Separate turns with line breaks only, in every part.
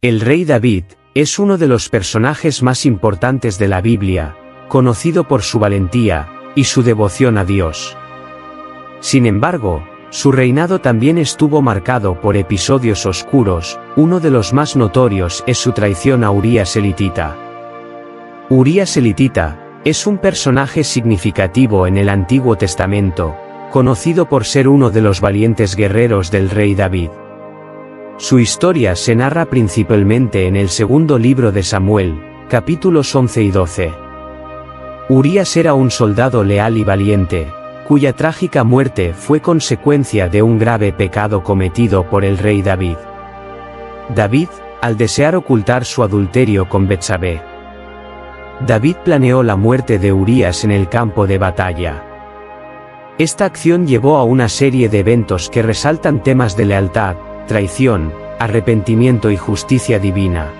El rey David es uno de los personajes más importantes de la Biblia, conocido por su valentía y su devoción a Dios. Sin embargo, su reinado también estuvo marcado por episodios oscuros. Uno de los más notorios es su traición a Urías elitita. Urías elitita es un personaje significativo en el Antiguo Testamento, conocido por ser uno de los valientes guerreros del rey David. Su historia se narra principalmente en el segundo libro de Samuel, capítulos 11 y 12. Urías era un soldado leal y valiente, cuya trágica muerte fue consecuencia de un grave pecado cometido por el rey David. David, al desear ocultar su adulterio con Betsabé. David planeó la muerte de Urías en el campo de batalla. Esta acción llevó a una serie de eventos que resaltan temas de lealtad, traición, arrepentimiento y justicia divina.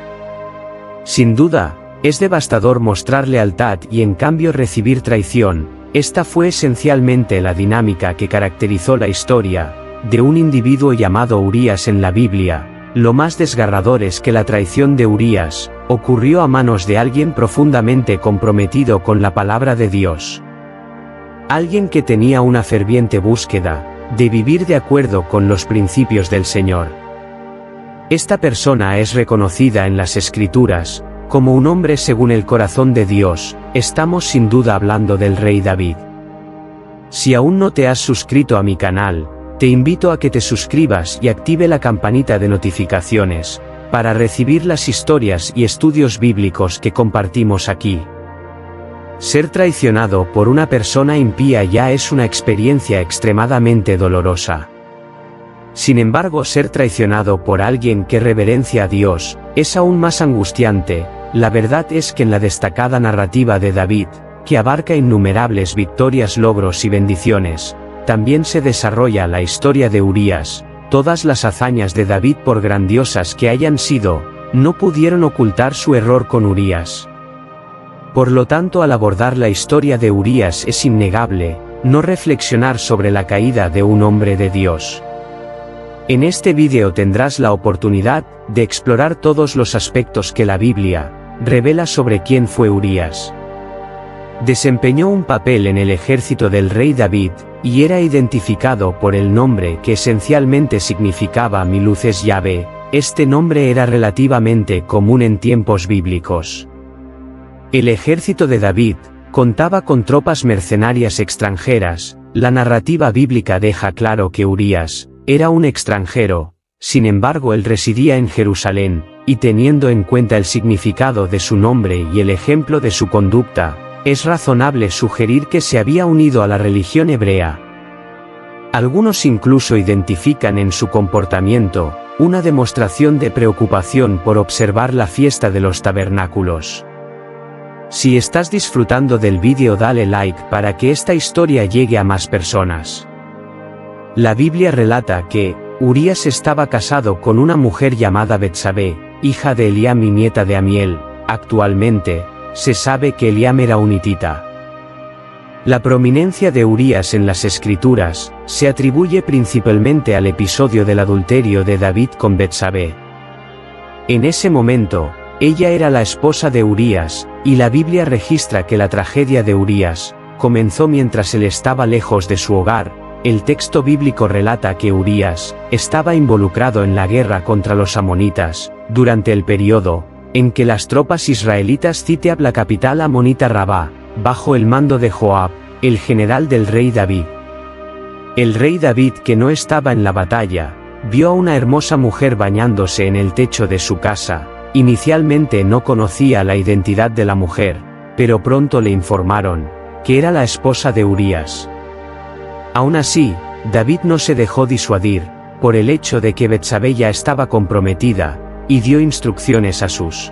Sin duda, es devastador mostrar lealtad y en cambio recibir traición. Esta fue esencialmente la dinámica que caracterizó la historia de un individuo llamado Urías en la Biblia. Lo más desgarrador es que la traición de Urías ocurrió a manos de alguien profundamente comprometido con la palabra de Dios. Alguien que tenía una ferviente búsqueda de vivir de acuerdo con los principios del Señor. Esta persona es reconocida en las Escrituras como un hombre según el corazón de Dios. Estamos sin duda hablando del rey David. Si aún no te has suscrito a mi canal, te invito a que te suscribas y active la campanita de notificaciones, para recibir las historias y estudios bíblicos que compartimos aquí. Ser traicionado por una persona impía ya es una experiencia extremadamente dolorosa. Sin embargo, ser traicionado por alguien que reverencia a Dios es aún más angustiante. La verdad es que en la destacada narrativa de David, que abarca innumerables victorias, logros y bendiciones, también se desarrolla la historia de Urías. Todas las hazañas de David, por grandiosas que hayan sido, no pudieron ocultar su error con Urías. Por lo tanto, al abordar la historia de Urías es innegable no reflexionar sobre la caída de un hombre de Dios. En este vídeo tendrás la oportunidad de explorar todos los aspectos que la Biblia revela sobre quién fue Urías. Desempeñó un papel en el ejército del rey David, y era identificado por el nombre que esencialmente significaba Mi luz es Yahvé. Este nombre era relativamente común en tiempos bíblicos. El ejército de David contaba con tropas mercenarias extranjeras. La narrativa bíblica deja claro que Urías era un extranjero. Sin embargo, él residía en Jerusalén, y teniendo en cuenta el significado de su nombre y el ejemplo de su conducta, es razonable sugerir que se había unido a la religión hebrea. Algunos incluso identifican en su comportamiento una demostración de preocupación por observar la fiesta de los tabernáculos. Si estás disfrutando del vídeo, dale like para que esta historia llegue a más personas. La Biblia relata que Urías estaba casado con una mujer llamada Betsabé, hija de Eliam y nieta de Amiel. Actualmente, se sabe que Eliam era un hitita. La prominencia de Urías en las Escrituras se atribuye principalmente al episodio del adulterio de David con Betsabé. En ese momento, ella era la esposa de Urías, y la Biblia registra que la tragedia de Urías comenzó mientras él estaba lejos de su hogar. El texto bíblico relata que Urías estaba involucrado en la guerra contra los amonitas, durante el periodo en que las tropas israelitas sitiaban la capital amonita Rabá, bajo el mando de Joab, el general del rey David. El rey David, que no estaba en la batalla, vio a una hermosa mujer bañándose en el techo de su casa. Inicialmente no conocía la identidad de la mujer, pero pronto le informaron que era la esposa de Urías. Aún así, David no se dejó disuadir por el hecho de que Betsabé ya estaba comprometida, y dio instrucciones a sus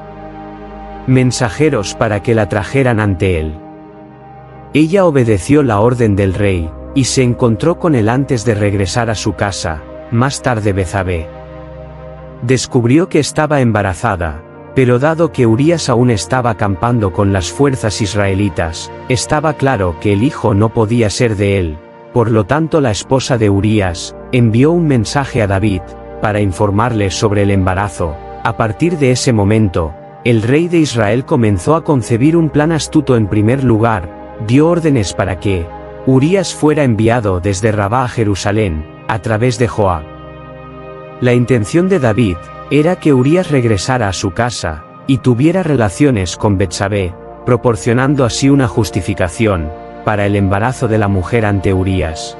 mensajeros para que la trajeran ante él. Ella obedeció la orden del rey, y se encontró con él antes de regresar a su casa. Más tarde Betsabé descubrió que estaba embarazada, pero dado que Urías aún estaba acampando con las fuerzas israelitas, estaba claro que el hijo no podía ser de él. Por lo tanto, la esposa de Urías envió un mensaje a David para informarle sobre el embarazo, A partir de ese momento, el rey de Israel comenzó a concebir un plan astuto. En primer lugar, dio órdenes para que Urías fuera enviado desde Rabá a Jerusalén, a través de Joab. La intención de David era que Urías regresara a su casa y tuviera relaciones con Betsabé, proporcionando así una justificación para el embarazo de la mujer ante Urías.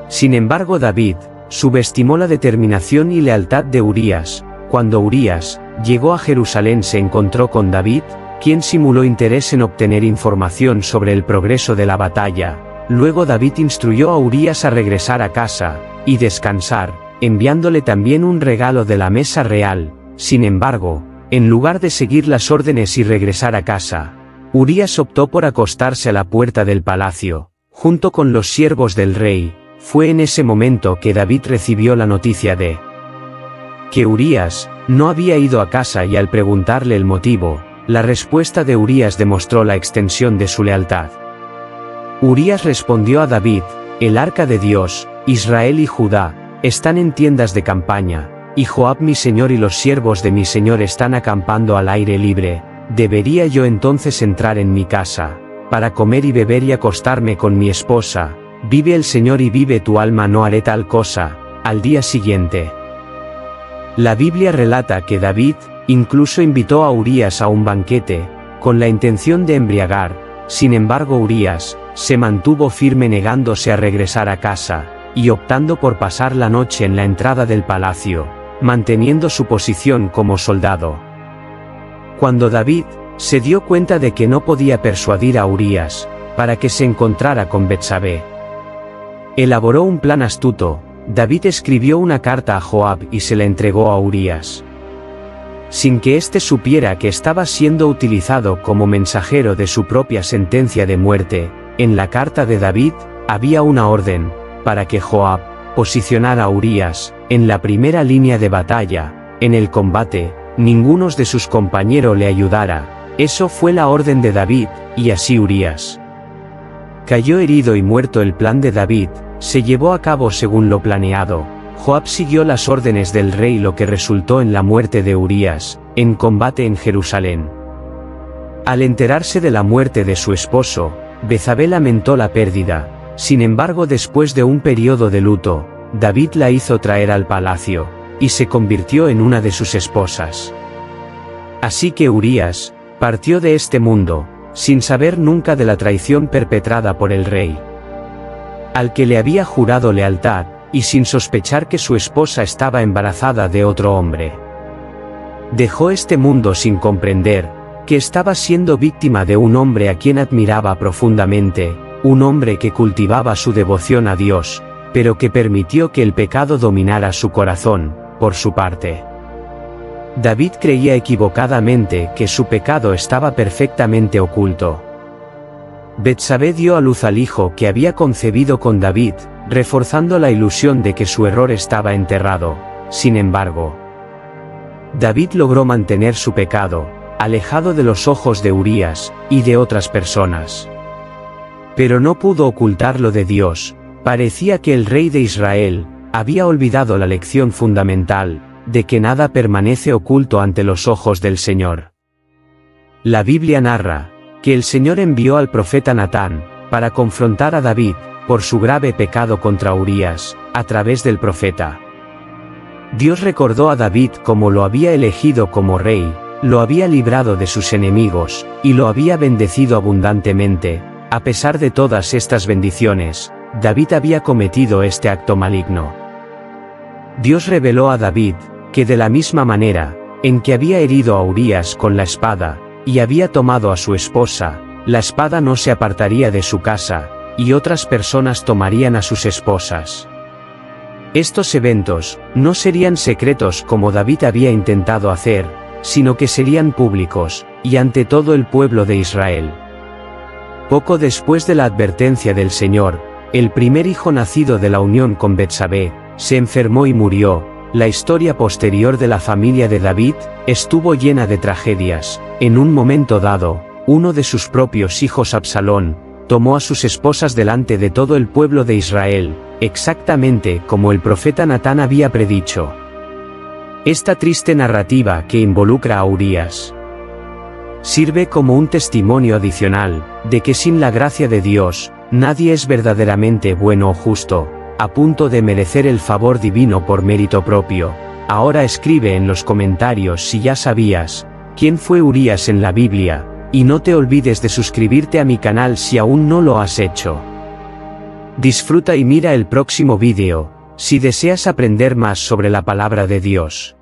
Sin embargo, David subestimó la determinación y lealtad de Urías. Cuando Urías llegó a Jerusalén, se encontró con David, quien simuló interés en obtener información sobre el progreso de la batalla. Luego David instruyó a Urías a regresar a casa y descansar, enviándole también un regalo de la mesa real. Sin embargo, en lugar de seguir las órdenes y regresar a casa, Urías optó por acostarse a la puerta del palacio, junto con los siervos del rey. Fue en ese momento que David recibió la noticia de que Urías no había ido a casa, y al preguntarle el motivo, la respuesta de Urías demostró la extensión de su lealtad. Urías respondió a David: el arca de Dios, Israel y Judá, están en tiendas de campaña, y Joab mi señor y los siervos de mi señor están acampando al aire libre. ¿Debería yo entonces entrar en mi casa, para comer y beber y acostarme con mi esposa? Vive el Señor y vive tu alma, no haré tal cosa. Al día siguiente, la Biblia relata que David incluso invitó a Urías a un banquete, con la intención de embriagar. Sin embargo, Urías se mantuvo firme, negándose a regresar a casa, y optando por pasar la noche en la entrada del palacio, manteniendo su posición como soldado. Cuando David se dio cuenta de que no podía persuadir a Urías para que se encontrara con Betsabé, elaboró un plan astuto. David escribió una carta a Joab y se la entregó a Urías, sin que éste supiera que estaba siendo utilizado como mensajero de su propia sentencia de muerte. En la carta de David había una orden para que Joab posicionara a Urías en la primera línea de batalla. En el combate, ninguno de sus compañeros le ayudara. Eso fue la orden de David, y así Urías cayó herido y muerto. El plan de David se llevó a cabo según lo planeado. Joab siguió las órdenes del rey, lo que resultó en la muerte de Urías en combate en Jerusalén. Al enterarse de la muerte de su esposo, Betsabé lamentó la pérdida. Sin embargo, después de un periodo de luto, David la hizo traer al palacio, y se convirtió en una de sus esposas. Así que Urías partió de este mundo, sin saber nunca de la traición perpetrada por el rey, al que le había jurado lealtad, y sin sospechar que su esposa estaba embarazada de otro hombre. Dejó este mundo sin comprender que estaba siendo víctima de un hombre a quien admiraba profundamente, un hombre que cultivaba su devoción a Dios, pero que permitió que el pecado dominara su corazón. Por su parte, David creía equivocadamente que su pecado estaba perfectamente oculto. Betsabé dio a luz al hijo que había concebido con David, reforzando la ilusión de que su error estaba enterrado. Sin embargo, David logró mantener su pecado alejado de los ojos de Urías y de otras personas. Pero no pudo ocultarlo de Dios. Parecía que el rey de Israel había olvidado la lección fundamental de que nada permanece oculto ante los ojos del Señor. La Biblia narra que el Señor envió al profeta Natán para confrontar a David por su grave pecado contra Urías, a través del profeta. Dios recordó a David cómo lo había elegido como rey, lo había librado de sus enemigos, y lo había bendecido abundantemente. A pesar de todas estas bendiciones, David había cometido este acto maligno. Dios reveló a David que de la misma manera en que había herido a Urías con la espada, y había tomado a su esposa, la espada no se apartaría de su casa, y otras personas tomarían a sus esposas. Estos eventos no serían secretos como David había intentado hacer, sino que serían públicos, y ante todo el pueblo de Israel. Poco después de la advertencia del Señor, el primer hijo nacido de la unión con Betsabé se enfermó y murió. La historia posterior de la familia de David estuvo llena de tragedias. En un momento dado, uno de sus propios hijos, Absalón, tomó a sus esposas delante de todo el pueblo de Israel, exactamente como el profeta Natán había predicho. Esta triste narrativa que involucra a Urías sirve como un testimonio adicional, de que sin la gracia de Dios, nadie es verdaderamente bueno o justo, a punto de merecer el favor divino por mérito propio. Ahora escribe en los comentarios si ya sabías quién fue Urías en la Biblia, y no te olvides de suscribirte a mi canal si aún no lo has hecho. Disfruta y mira el próximo vídeo, si deseas aprender más sobre la palabra de Dios.